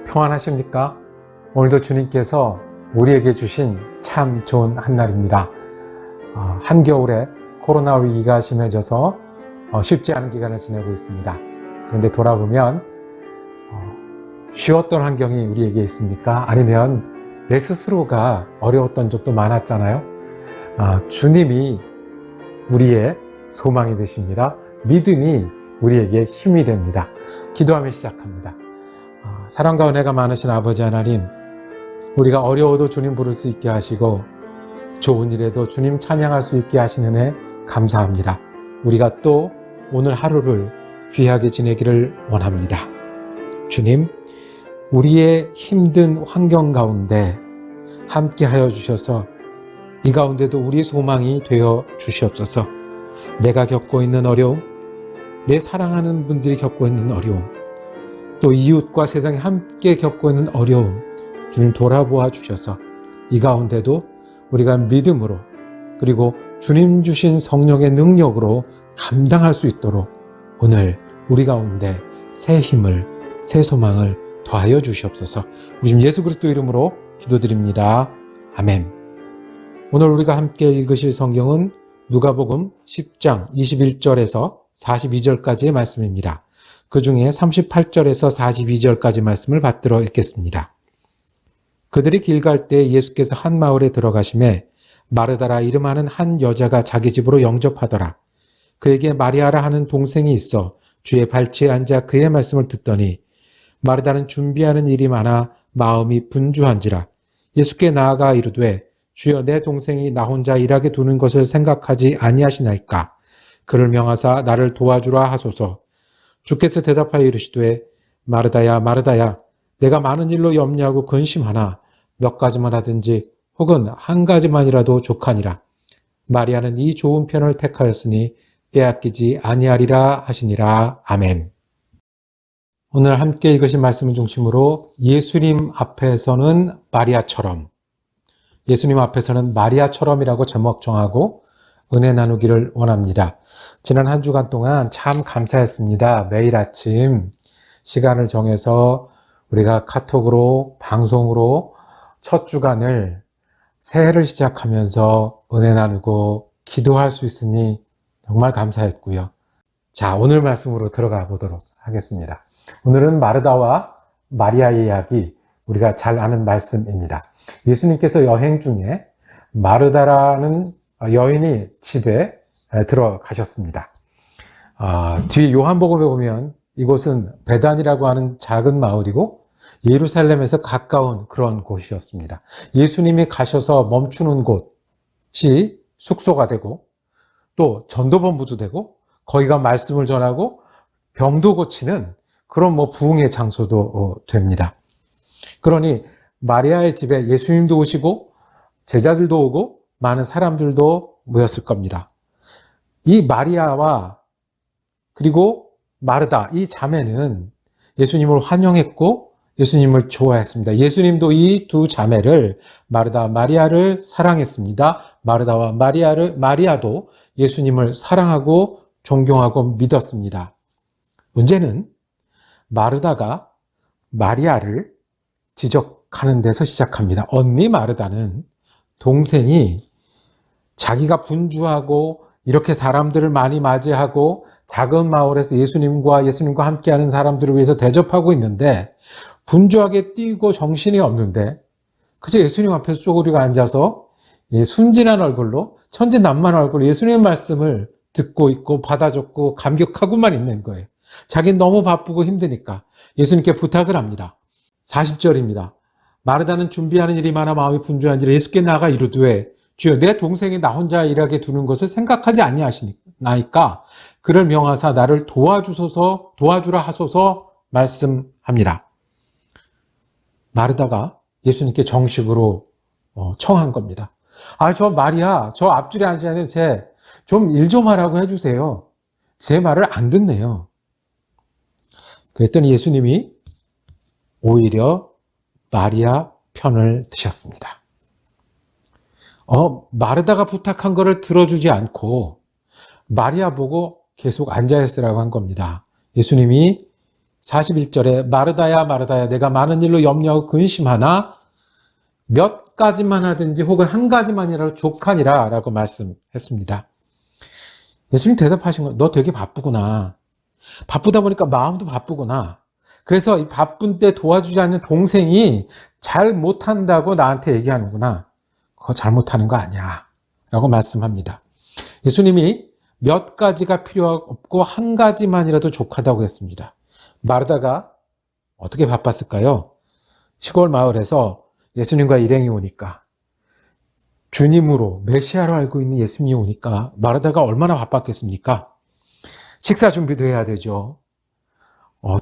평안하십니까? 오늘도 주님께서 우리에게 주신 참 좋은 한날입니다. 한겨울에 코로나 위기가 심해져서 쉽지 않은 기간을 지내고 있습니다. 그런데 돌아보면 쉬웠던 환경이 우리에게 있습니까? 아니면 내 스스로가 어려웠던 적도 많았잖아요. 주님이 우리의 소망이 되십니다. 믿음이 우리에게 힘이 됩니다. 기도하며 시작합니다. 사랑과 은혜가 많으신 아버지 하나님, 우리가 어려워도 주님 부를 수 있게 하시고 좋은 일에도 주님 찬양할 수 있게 하시는 애 감사합니다. 우리가 또 오늘 하루를 귀하게 지내기를 원합니다. 주님, 우리의 힘든 환경 가운데 함께 하여 주셔서 이 가운데도 우리의 소망이 되어 주시옵소서. 내가 겪고 있는 어려움, 내 사랑하는 분들이 겪고 있는 어려움, 또 이웃과 세상에 함께 겪고 있는 어려움, 주님 돌아보아 주셔서 이 가운데도 우리가 믿음으로 그리고 주님 주신 성령의 능력으로 감당할 수 있도록 오늘 우리 가운데 새 힘을, 새 소망을 더하여 주시옵소서. 우리 주님 예수 그리스도 이름으로 기도드립니다. 아멘. 오늘 우리가 함께 읽으실 성경은 누가복음 10장 21절에서 42절까지의 말씀입니다. 그 중에 38절에서 42절까지 말씀을 받들어 읽겠습니다. 그들이 길 갈 때 예수께서 한 마을에 들어가시매 마르다라 이름하는 한 여자가 자기 집으로 영접하더라. 그에게 마리아라 하는 동생이 있어 주의 발치에 앉아 그의 말씀을 듣더니 마르다는 준비하는 일이 많아 마음이 분주한지라. 예수께 나아가 이르되 주여 내 동생이 나 혼자 일하게 두는 것을 생각하지 아니하시나이까. 그를 명하사 나를 도와주라 하소서. 주께서 대답하여 이르시되 마르다야 마르다야 내가 많은 일로 염려하고 근심하나 몇 가지만 하든지 혹은 한 가지만이라도 족하니라. 마리아는 이 좋은 편을 택하였으니 빼앗기지 아니하리라 하시니라. 아멘. 오늘 함께 읽으신 말씀을 중심으로 예수님 앞에서는 마리아처럼, 예수님 앞에서는 마리아처럼이라고 제목 정하고 은혜 나누기를 원합니다. 지난 한 주간 동안 참 감사했습니다. 매일 아침 시간을 정해서 우리가 카톡으로, 방송으로 첫 주간을 새해를 시작하면서 은혜 나누고 기도할 수 있으니 정말 감사했고요. 자, 오늘 말씀으로 들어가 보도록 하겠습니다. 오늘은 마르다와 마리아의 이야기, 우리가 잘 아는 말씀입니다. 예수님께서 여행 중에 마르다라는 여인이 집에 들어가셨습니다. 뒤에 요한복음에 보면 이곳은 베단이라고 하는 작은 마을이고 예루살렘에서 가까운 그런 곳이었습니다. 예수님이 가셔서 멈추는 곳이 숙소가 되고 또 전도본부도 되고 거기가 말씀을 전하고 병도 고치는 그런 부흥의 장소도 됩니다. 그러니 마리아의 집에 예수님도 오시고 제자들도 오고 많은 사람들도 모였을 겁니다. 이 마리아와 그리고 마르다, 이 자매는 예수님을 환영했고 예수님을 좋아했습니다. 예수님도 이 두 자매를, 마르다, 마리아를 사랑했습니다. 마르다와 마리아도 예수님을 사랑하고 존경하고 믿었습니다. 문제는 마르다가 마리아를 지적하는 데서 시작합니다. 언니 마르다는 동생이 자기가 분주하고 이렇게 사람들을 많이 맞이하고 작은 마을에서 예수님과 함께하는 사람들을 위해서 대접하고 있는데 분주하게 뛰고 정신이 없는데 그저 예수님 앞에서 쪼그리고 앉아서 순진한 얼굴로 천진난만한 얼굴로 예수님의 말씀을 듣고 있고 받아 적고 감격하고만 있는 거예요. 자기는 너무 바쁘고 힘드니까 예수님께 부탁을 합니다. 40절입니다. 마르다는 준비하는 일이 많아 마음이 분주한지라 예수께 나아가 이르되 주여 내 동생이 나 혼자 일하게 두는 것을 생각하지 아니하시나이까 그를 명하사 나를 도와주라 하소서 말씀합니다. 마르다가 예수님께 정식으로 청한 겁니다. 저 마리아, 저 앞줄에 앉아있는 쟤 좀 일 좀 하라고 해주세요. 제 말을 안 듣네요. 그랬더니 예수님이 오히려 마리아 편을 드셨습니다. 마르다가 부탁한 거를 들어주지 않고 마리아 보고 계속 앉아있으라고 한 겁니다. 예수님이 41절에 마르다야 마르다야 내가 많은 일로 염려하고 근심하나 몇 가지만 하든지 혹은 한 가지만이라도 족하니라 라고 말씀했습니다. 예수님 대답하신 거, 너 되게 바쁘구나. 바쁘다 보니까 마음도 바쁘구나. 그래서 이 바쁜 때 도와주지 않는 동생이 잘 못한다고 나한테 얘기하는구나. 그거 잘못하는 거 아니야. 라고 말씀합니다. 예수님이 몇 가지가 필요 없고 한 가지만이라도 족하다고 했습니다. 마르다가 어떻게 바빴을까요? 시골 마을에서 예수님과 일행이 오니까, 주님으로 메시아로 알고 있는 예수님이 오니까 마르다가 얼마나 바빴겠습니까? 식사 준비도 해야 되죠.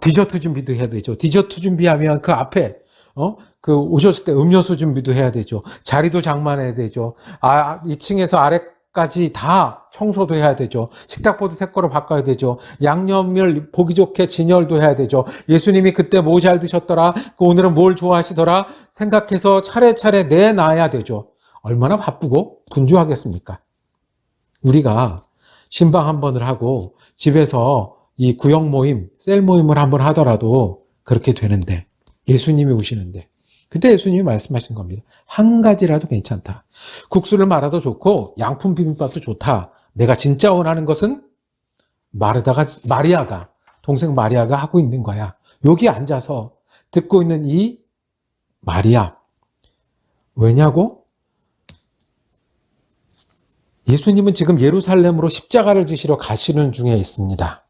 디저트 준비도 해야 되죠. 디저트 준비하면 그 앞에 그 오셨을 때 음료수 준비도 해야 되죠. 자리도 장만해야 되죠. 2층에서 아래까지 다 청소도 해야 되죠. 식탁보도 새 거로 바꿔야 되죠. 양념을 보기 좋게 진열도 해야 되죠. 예수님이 그때 뭐 잘 드셨더라, 오늘은 뭘 좋아하시더라 생각해서 차례차례 내놔야 되죠. 얼마나 바쁘고 분주하겠습니까? 우리가 신방 한 번을 하고 집에서 이 구역 모임, 셀 모임을 한번 하더라도 그렇게 되는데, 예수님이 오시는데, 그때 예수님이 말씀하신 겁니다. 한 가지라도 괜찮다. 국수를 말아도 좋고 양품 비빔밥도 좋다. 내가 진짜 원하는 것은 마리아가, 동생 마리아가 하고 있는 거야. 여기 앉아서 듣고 있는 이 마리아. 왜냐고? 예수님은 지금 예루살렘으로 십자가를 지시러 가시는 중에 있습니다.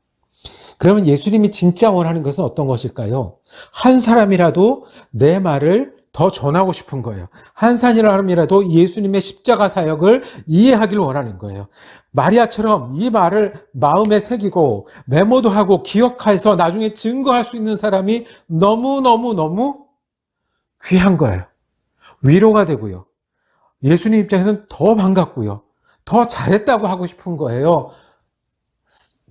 그러면 예수님이 진짜 원하는 것은 어떤 것일까요? 한 사람이라도 내 말을 더 전하고 싶은 거예요. 한 사람이라도 예수님의 십자가 사역을 이해하길 원하는 거예요. 마리아처럼 이 말을 마음에 새기고 메모도 하고 기억해서 나중에 증거할 수 있는 사람이 너무너무너무 귀한 거예요. 위로가 되고요. 예수님 입장에서는 더 반갑고요. 더 잘했다고 하고 싶은 거예요.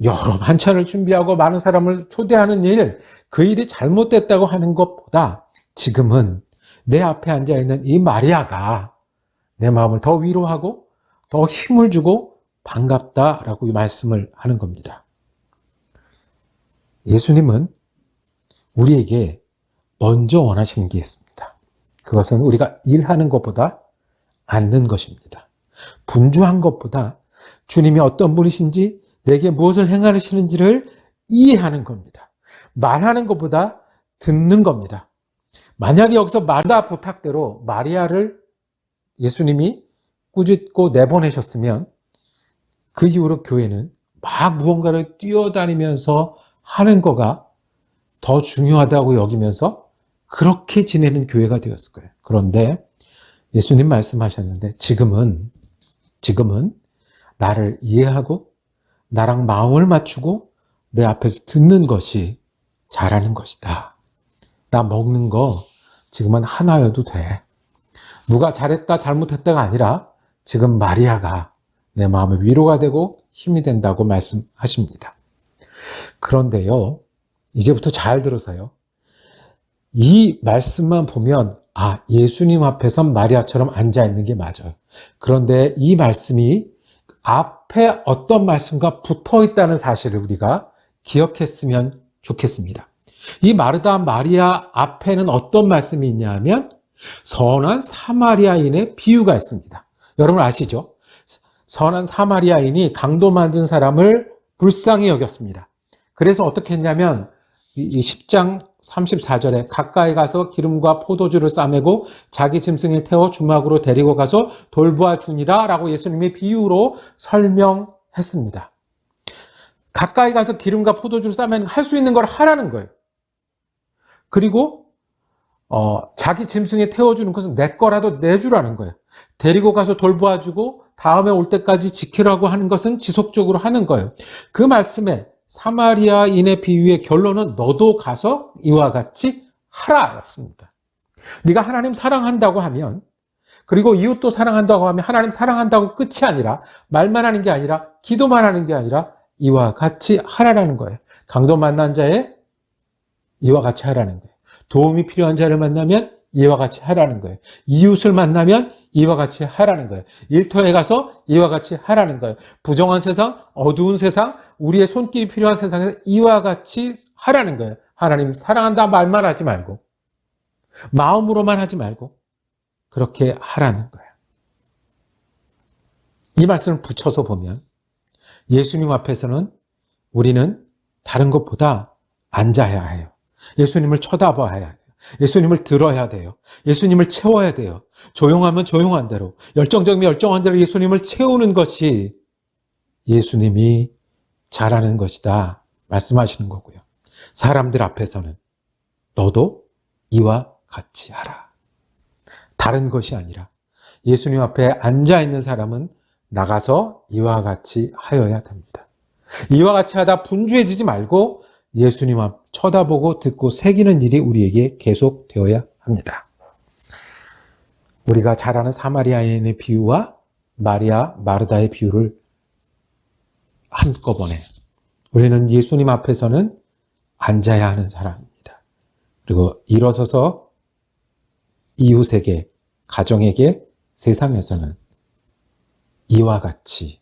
여러 반찬을 준비하고 많은 사람을 초대하는 일, 그 일이 잘못됐다고 하는 것보다 지금은 내 앞에 앉아있는 이 마리아가 내 마음을 더 위로하고 더 힘을 주고 반갑다라고 말씀을 하는 겁니다. 예수님은 우리에게 먼저 원하시는 게 있습니다. 그것은 우리가 일하는 것보다 않는 것입니다. 분주한 것보다 주님이 어떤 분이신지, 내게 무엇을 행하시는지를 이해하는 겁니다. 말하는 것보다 듣는 겁니다. 만약에 여기서 마르다 부탁대로 마리아를 예수님이 꾸짖고 내보내셨으면 그 이후로 교회는 막 무언가를 뛰어다니면서 하는 거가 더 중요하다고 여기면서 그렇게 지내는 교회가 되었을 거예요. 그런데 예수님 말씀하셨는데 지금은 나를 이해하고 나랑 마음을 맞추고 내 앞에서 듣는 것이 잘하는 것이다. 나 먹는 거 지금은 하나여도 돼. 누가 잘했다 잘못했다가 아니라 지금 마리아가 내 마음의 위로가 되고 힘이 된다고 말씀하십니다. 그런데요, 이제부터 잘 들으세요. 이 말씀만 보면 예수님 앞에선 마리아처럼 앉아있는 게 맞아요. 그런데 이 말씀이 앞에 어떤 말씀과 붙어 있다는 사실을 우리가 기억했으면 좋겠습니다. 이 마르다 마리아 앞에는 어떤 말씀이 있냐 하면 선한 사마리아인의 비유가 있습니다. 여러분 아시죠? 선한 사마리아인이 강도 만든 사람을 불쌍히 여겼습니다. 그래서 어떻게 했냐면 이 10장 34절에 가까이 가서 기름과 포도주를 싸매고 자기 짐승을 태워 주막으로 데리고 가서 돌보아 주니라 라고 예수님이 비유로 설명했습니다. 가까이 가서 기름과 포도주를 싸매는 할 수 있는 걸 하라는 거예요. 그리고 자기 짐승에 태워주는 것은 내 거라도 내주라는 거예요. 데리고 가서 돌보아주고 다음에 올 때까지 지키라고 하는 것은 지속적으로 하는 거예요. 그 말씀에 사마리아인의 비유의 결론은 너도 가서 이와 같이 하라 였습니다. 네가 하나님 사랑한다고 하면, 그리고 이웃도 사랑한다고 하면 하나님 사랑한다고 끝이 아니라, 말만 하는 게 아니라, 기도만 하는 게 아니라 이와 같이 하라라는 거예요. 강도 만난 자에 이와 같이 하라는 거예요. 도움이 필요한 자를 만나면 이와 같이 하라는 거예요. 이웃을 만나면 이와 같이 하라는 거예요. 일터에 가서 이와 같이 하라는 거예요. 부정한 세상, 어두운 세상, 우리의 손길이 필요한 세상에서 이와 같이 하라는 거예요. 하나님 사랑한다 말만 하지 말고 마음으로만 하지 말고 그렇게 하라는 거예요. 이 말씀을 붙여서 보면 예수님 앞에서는 우리는 다른 것보다 앉아야 해요. 예수님을 쳐다봐야 해요. 예수님을 들어야 돼요. 예수님을 채워야 돼요. 조용하면 조용한 대로, 열정적이면 열정한 대로 예수님을 채우는 것이 예수님이 잘하는 것이다 말씀하시는 거고요. 사람들 앞에서는 너도 이와 같이 하라. 다른 것이 아니라 예수님 앞에 앉아있는 사람은 나가서 이와 같이 하여야 됩니다. 이와 같이 하다 분주해지지 말고 예수님 앞 쳐다보고 듣고 새기는 일이 우리에게 계속되어야 합니다. 우리가 잘 아는 사마리아인의 비유와 마리아, 마르다의 비유를 한꺼번에 우리는 예수님 앞에서는 앉아야 하는 사람입니다. 그리고 일어서서 이웃에게, 가정에게, 세상에서는 이와 같이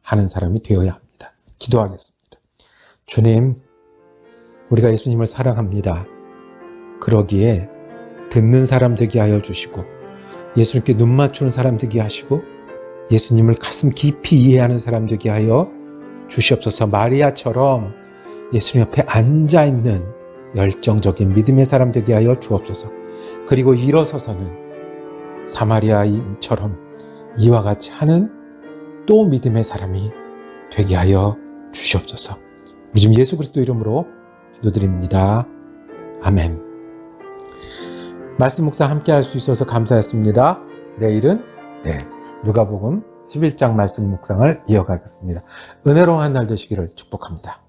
하는 사람이 되어야 합니다. 기도하겠습니다. 주님, 우리가 예수님을 사랑합니다. 그러기에 듣는 사람 되게 하여 주시고 예수님께 눈 맞추는 사람 되게 하시고 예수님을 가슴 깊이 이해하는 사람 되게 하여 주시옵소서. 마리아처럼 예수님 옆에 앉아있는 열정적인 믿음의 사람 되게 하여 주옵소서. 그리고 일어서서는 사마리아인처럼 이와 같이 하는 또 믿음의 사람이 되게 하여 주시옵소서. 우리 주님 예수 그리스도 이름으로 기도드립니다. 아멘. 말씀 묵상 함께 할 수 있어서 감사했습니다. 내일은 누가복음 11장 말씀 묵상을 이어가겠습니다. 은혜로운 한 날 되시기를 축복합니다.